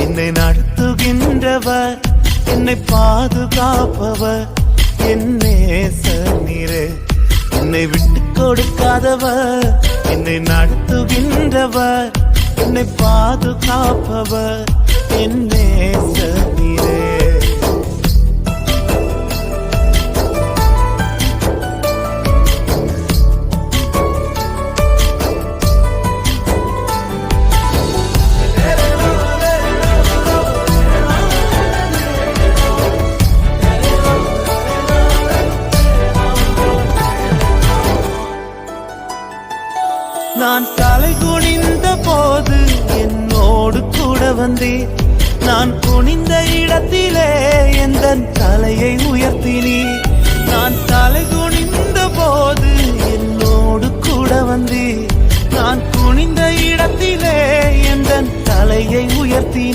என்னை நடத்துகின்றவர், என்னை பாதுகாப்பவர், என் நேசநீரே. என்னை விட்டு கொடுக்காதவர், என்னை நடத்துகின்றவர், என்னை பாதுகாப்பவர், என் நேசநீரே. நான் தலை குனிந்த போது என்னோடு கூட வந்தீர். நான் குனிந்த இடத்திலே எந்த தலையை உயர்த்தினீர். நான் தலை குனிந்த போது என்னோடு கூட வந்தீர். நான் குனிந்த இடத்திலே எந்த தலையை உயர்த்தினீர்.